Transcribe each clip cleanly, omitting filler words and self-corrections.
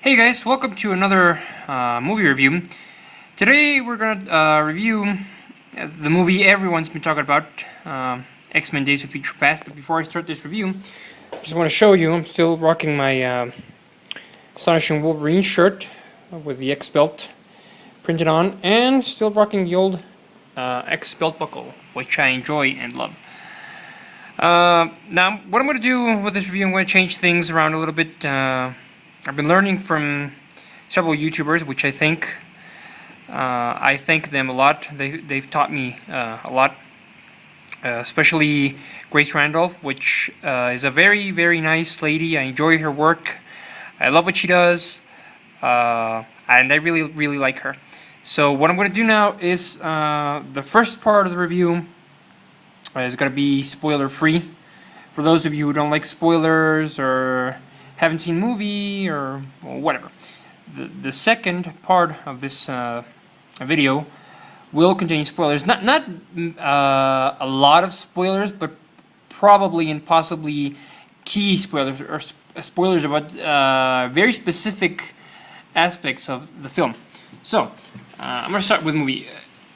Hey guys, welcome to another movie review. Today we're gonna review the movie everyone's been talking about, X-Men Days of Future Past. But before I start this review, I just want to show you I'm still rocking my astonishing Wolverine shirt with the X belt printed on, and still rocking the old X belt buckle, which I enjoy and love. Now, what I'm going to do with this review, I'm going to change things around a little bit. I've been learning from several YouTubers, which I thank them a lot. They've taught me a lot, especially Grace Randolph, which is a very, very nice lady. I enjoy her work. I love what she does, and I really, really like her. So what I'm going to do now is the first part of the review is going to be spoiler-free. For those of you who don't like spoilers or haven't seen the movie or whatever. The second part of this video will contain spoilers. Not a lot of spoilers, but probably and possibly key spoilers, or spoilers about very specific aspects of the film. So, I'm going to start with the movie.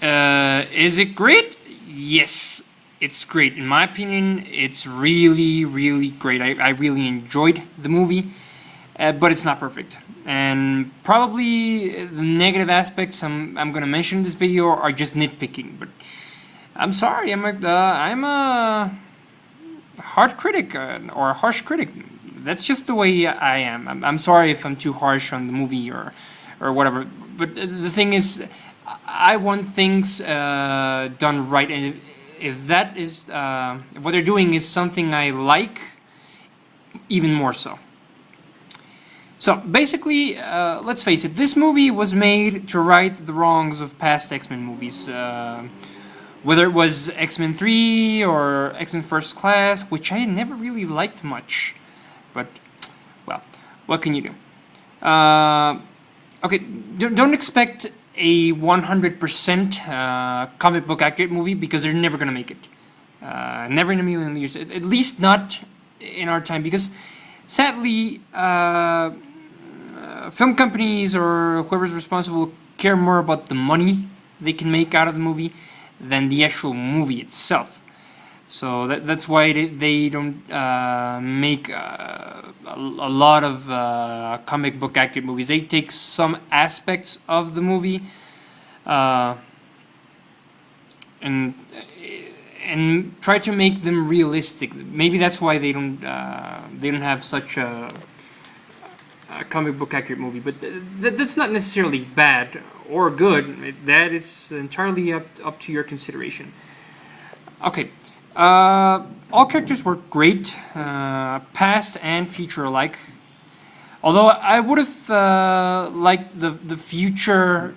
Is it great? Yes. It's great. In my opinion, it's really, really great. I really enjoyed the movie, but it's not perfect. And probably the negative aspects I'm going to mention in this video are just nitpicking. But I'm sorry, I'm a hard critic or a harsh critic. That's just the way I am. I'm sorry if I'm too harsh on the movie or whatever. But the thing is, I want things done right, and if that is if what they're doing is something I like, even more so. So basically, let's face it, this movie was made to right the wrongs of past X-Men movies, whether it was X-Men 3 or X-Men First Class, which I never really liked much, but well, what can you do? Okay, don't expect a 100% comic book accurate movie, because they're never gonna make it. Never in a million years. At least not in our time, because sadly, film companies or whoever's responsible care more about the money they can make out of the movie than the actual movie itself. So that's why they don't make a lot of comic book accurate movies. They take some aspects of the movie and try to make them realistic. Maybe that's why they don't have such a comic book accurate movie. But that's not necessarily bad or good. That is entirely up to your consideration. Okay. All characters were great, past and future alike. Although I would have liked the future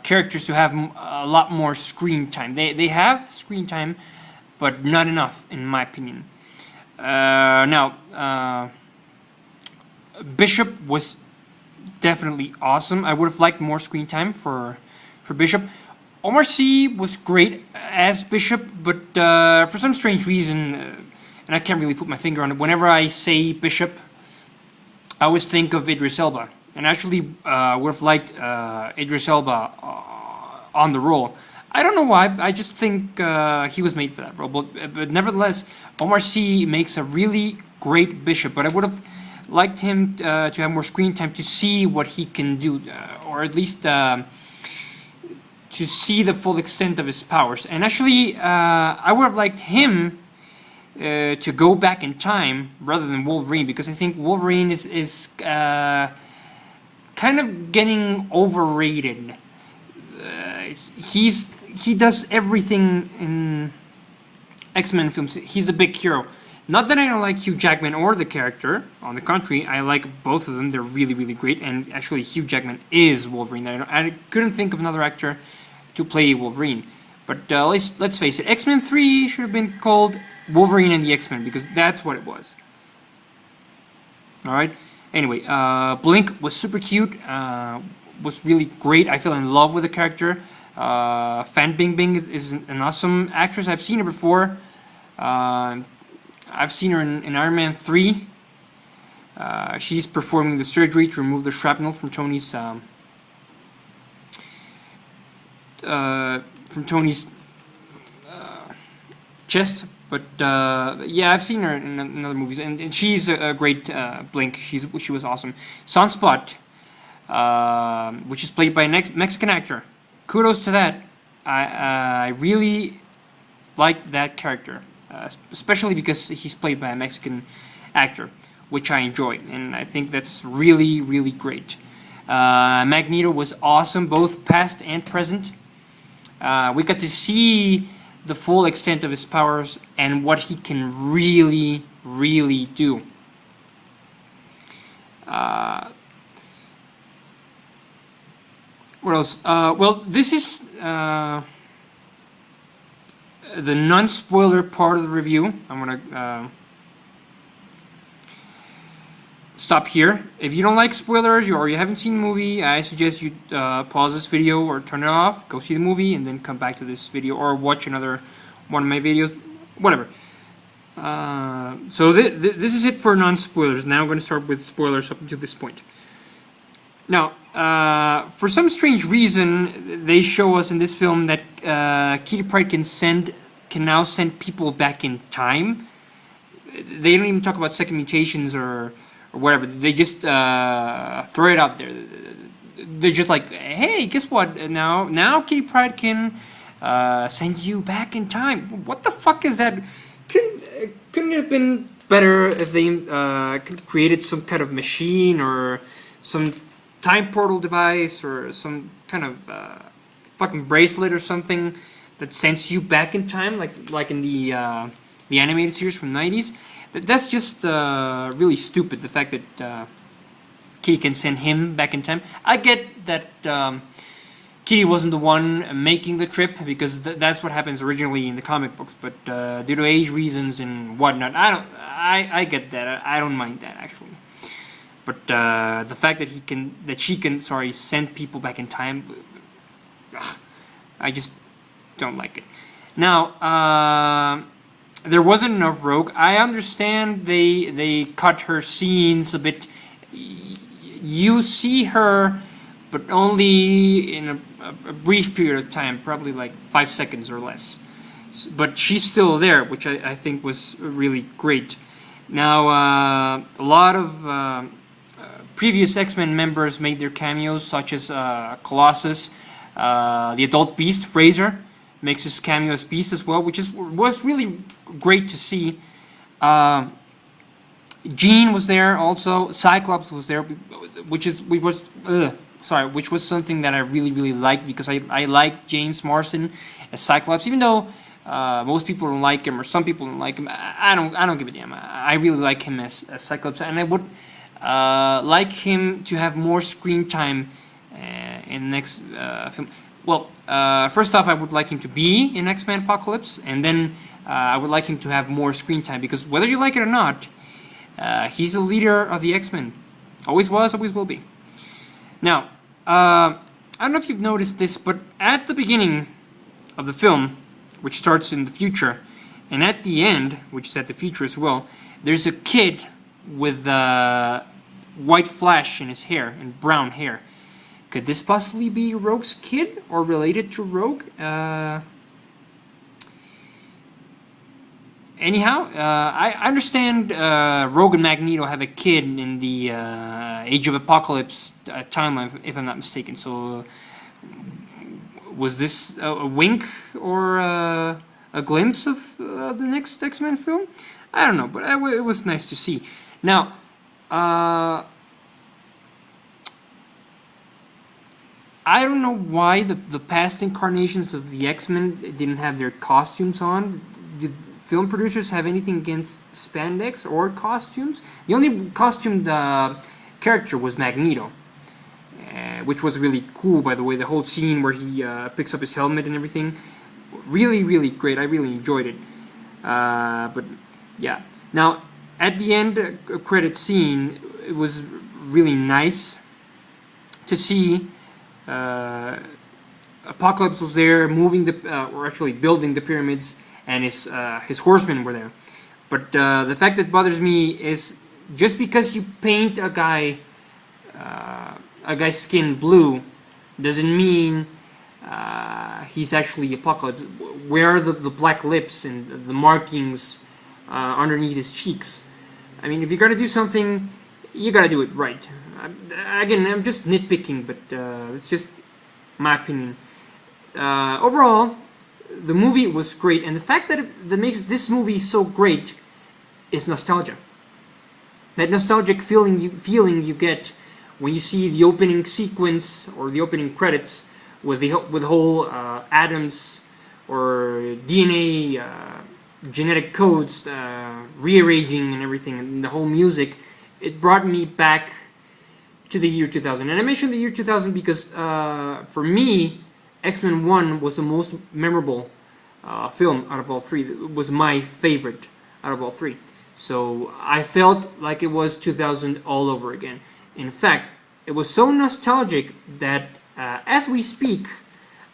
characters to have a lot more screen time. They have screen time, but not enough, in my opinion. Now, Bishop was definitely awesome. I would have liked more screen time for Bishop. Omar Sy was great as Bishop, but for some strange reason, and I can't really put my finger on it, whenever I say Bishop, I always think of Idris Elba. And actually, would have liked Idris Elba on the role. I don't know why, I just think he was made for that role. But nevertheless, Omar Sy makes a really great Bishop, but I would have liked him to have more screen time to see what he can do, or at least to see the full extent of his powers. And actually, I would have liked him to go back in time rather than Wolverine, because I think Wolverine is kind of getting overrated. He does everything in X-Men films. He's the big hero. Not that I don't like Hugh Jackman or the character. On the contrary, I like both of them. They're really, really great. And actually, Hugh Jackman is Wolverine. I couldn't think of another actor to play Wolverine. But let's face it, X-Men 3 should have been called Wolverine and the X-Men, because that's what it was. Alright? Anyway, Blink was super cute. Was really great. I fell in love with the character. Fan Bingbing is an awesome actress. I've seen her before. I've seen her in Iron Man 3. She's performing the surgery to remove the shrapnel from Tony's chest. But yeah, I've seen her in other movies, and she's a great Blink. She was awesome. Sunspot, which is played by a Mexican actor. Kudos to that. I really liked that character, especially because he's played by a Mexican actor, which I enjoy, and I think that's really, really great. Magneto was awesome, both past and present. We got to see the full extent of his powers and what he can really, really do. What else? Well, this is the non-spoiler part of the review. I'm gonna stop here. If you don't like spoilers or you haven't seen the movie, I suggest you pause this video or turn it off, go see the movie, and then come back to this video or watch another one of my videos, whatever. So this is it for non-spoilers. Now I'm going to start with spoilers up until this point. Now, for some strange reason, they show us in this film that Kitty Pryde can now send people back in time. They don't even talk about second mutations or whatever. They just throw it out there. They're just like, hey, guess what? Now Kitty Pryde can send you back in time. What the fuck is that? Couldn't it have been better if they created some kind of machine or some time portal device or some kind of fucking bracelet or something that sends you back in time, like in the animated series from the 90s? That's just really stupid, the fact that Kitty can send him back in time. I get that Kitty wasn't the one making the trip, because that's what happens originally in the comic books, but due to age reasons and whatnot, I get that. I don't mind that, actually. But the fact that she can send people back in time, I just don't like it. Now, there wasn't enough Rogue. I understand they cut her scenes a bit. You see her, but only in a brief period of time, probably like 5 seconds or less. But she's still there, which I think was really great. Now, a lot of previous X-Men members made their cameos, such as Colossus, the adult Beast, Fraser, makes his cameo as Beast as well, which was really great to see. Jean was there also. Cyclops was there, which was something that I really, really liked, because I like James Marsden as Cyclops, even though most people don't like him, or some people don't like him. I don't give a damn. I really like him as Cyclops, and I would like him to have more screen time in the next film. Well, first off, I would like him to be in X-Men Apocalypse, and then I would like him to have more screen time, because whether you like it or not, he's the leader of the X-Men. Always was, always will be. Now, I don't know if you've noticed this, but at the beginning of the film, which starts in the future, and at the end, which is at the future as well, there's a kid with white flash in his hair and brown hair. Could this possibly be Rogue's kid, or related to Rogue? Anyhow, I understand Rogue and Magneto have a kid in the Age of Apocalypse timeline, if I'm not mistaken. So, was this a wink or a glimpse of the next X-Men film? I don't know, but it was nice to see. Now, I don't know why the past incarnations of the X-Men didn't have their costumes on. Did film producers have anything against spandex or costumes? The only costumed character was Magneto, which was really cool, by the way. The whole scene where he picks up his helmet and everything, really, really great. I really enjoyed it. But yeah. Now, at the end credit scene, it was really nice to see Apocalypse was there, moving or actually building the pyramids, and his horsemen were there. But the fact that bothers me is just because you paint a guy's skin blue doesn't mean he's actually Apocalypse. Where are the black lips and the markings underneath his cheeks? I mean, if you're gonna do something, you gotta do it right. Again, I'm just nitpicking, but it's just my opinion. Overall, the movie was great, and the fact that makes this movie so great is nostalgia. That nostalgic feeling you get when you see the opening sequence or the opening credits with the whole atoms or DNA genetic codes rearranging and everything, and the whole music. It brought me back to the year 2000. And I mentioned the year 2000 because for me, X-Men 1 was the most memorable film out of all three. It was my favorite out of all three. So I felt like it was 2000 all over again. In fact, it was so nostalgic that as we speak,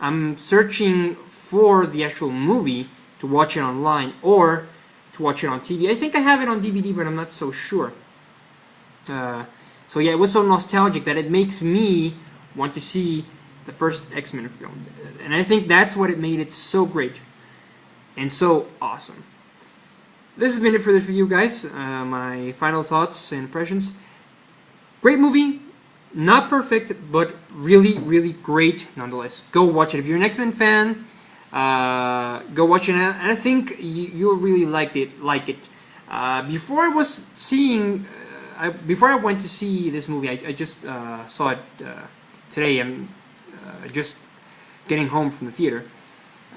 I'm searching for the actual movie to watch it online or to watch it on TV. I think I have it on DVD, but I'm not so sure. So yeah, it was so nostalgic that it makes me want to see the first X-Men film. And I think that's what it made it so great and so awesome. This has been it for this review, guys. My final thoughts and impressions. Great movie. Not perfect, but really, really great nonetheless. Go watch it. If you're an X-Men fan, go watch it. And I think you'll really like it. Before I was seeing... before I went to see this movie, I just saw it today. I'm just getting home from the theater.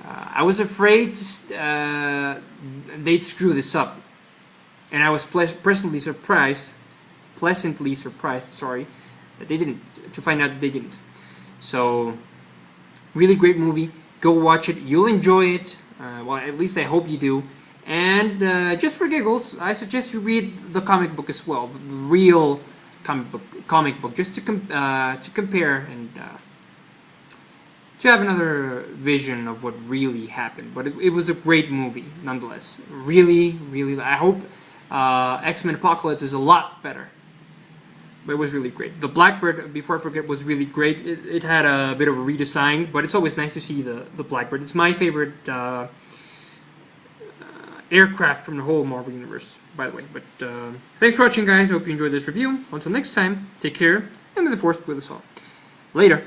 I was afraid they'd screw this up, and I was pleasantly surprised. Sorry, that they didn't. To find out that they didn't. So, really great movie. Go watch it. You'll enjoy it. Well, at least I hope you do. And just for giggles, I suggest you read the comic book as well, the real comic book, just to compare and to have another vision of what really happened. But it was a great movie, nonetheless. Really, really. I hope X-Men Apocalypse is a lot better. But it was really great. The Blackbird, before I forget, was really great. It had a bit of a redesign, but it's always nice to see the Blackbird. It's my favorite aircraft from the whole Marvel Universe, by the way. But thanks for watching, guys. Hope you enjoyed this review. Until next time, take care, and may the Force be with us all. Later.